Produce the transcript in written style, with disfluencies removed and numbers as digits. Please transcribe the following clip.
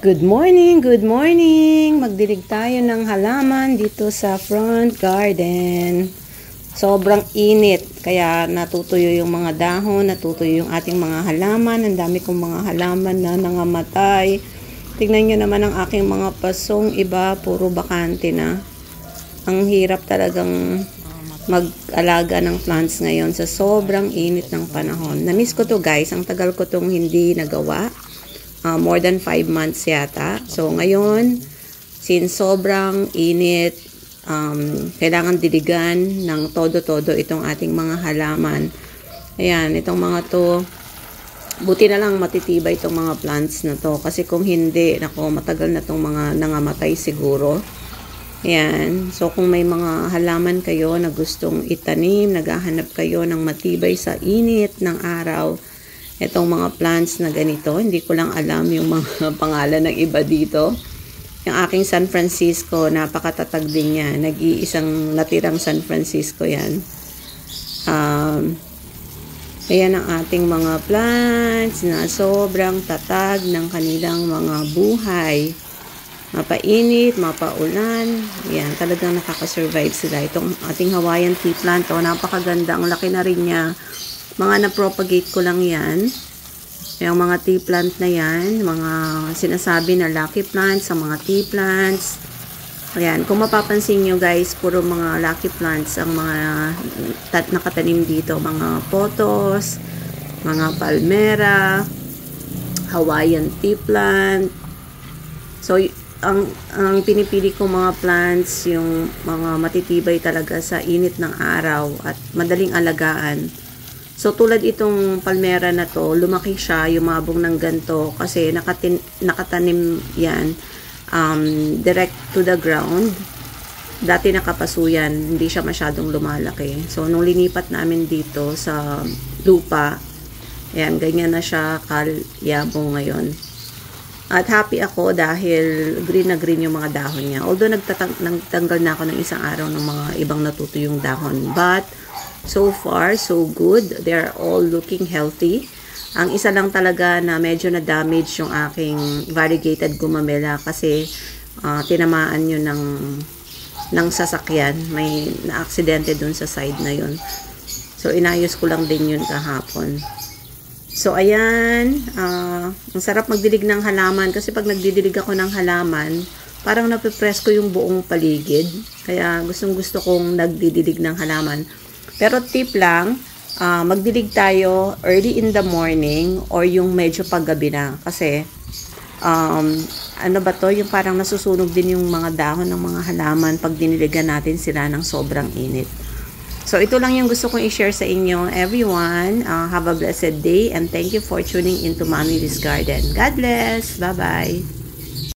Good morning, good morning! Magdilig tayo ng halaman dito sa front garden. Sobrang init, kaya natutuyo yung mga dahon, natutuyo yung ating mga halaman. Ang dami kong mga halaman na nangamatay. Tingnan nyo naman ang aking mga pasong iba, puro bakante na. Ang hirap talagang mag-alaga ng plants ngayon sa sobrang init ng panahon. Na-miss ko to guys, ang tagal ko tong hindi nagawa. More than 5 months yata. So, ngayon, since sobrang init, kailangan diligan ng todo-todo itong ating mga halaman. Ayan, itong mga to, buti na lang matitibay itong mga plants na to. Kasi kung hindi, nako, matagal na itong mga nangamatay siguro. Ayan, so kung may mga halaman kayo na gustong itanim, naghahanap kayo ng matibay sa init ng araw, itong mga plants na ganito, hindi ko lang alam yung mga pangalan ng iba dito. Yung aking San Francisco, napakatatag din niya. Nag-iisang natirang San Francisco yan. Ayan ang ating mga plants na sobrang tatag ng kanilang mga buhay. Mapainit, mapaulan. Ayan, talagang nakakasurvive sila. Itong ating Hawaiian tea plant, napakaganda. Ang laki na rin niya. Mga na-propagate ko lang yan. Yung mga tea plant na yan, mga sinasabi na lucky plants, sa mga tea plants. Ayan, kung mapapansin nyo guys, puro mga lucky plants ang mga nakatanim dito. Mga potos, mga palmera, Hawaiian tea plant. So, ang pinipili ko mga plants, yung mga matitibay talaga sa init ng araw at madaling alagaan. So, tulad itong palmera na to, lumaki siya, yumabong ng ganto kasi nakatanim yan direct to the ground. Dati nakapaso yan, hindi siya masyadong lumalaki. So, nung linipat namin dito sa lupa, ayan, ganyan na siya kalyabong ngayon. At happy ako dahil green na green yung mga dahon niya. Although nagtanggal na ako ng isang araw ng mga ibang natutuyong dahon. But, so far, so good. They're all looking healthy. Ang isa lang talaga na medyo na-damage yung aking variegated gumamela kasi tinamaan yun ng sasakyan. May na-aksidente dun sa side na yun. So, inayos ko lang din yun kahapon. So, ayan. Ang sarap magdilig ng halaman kasi pag nagdidilig ako ng halaman, parang napipress ko yung buong paligid. Kaya gustong-gusto kong nagdidilig ng halaman. Pero tip lang, magdilig tayo early in the morning or yung medyo paggabi na. Kasi, ano ba to? Yung parang nasusunog din yung mga dahon ng mga halaman pag diniligan natin sila ng sobrang init. So, ito lang yung gusto kong i-share sa inyo. Everyone, have a blessed day and thank you for tuning into Mommy Liz Garden. God bless! Bye-bye!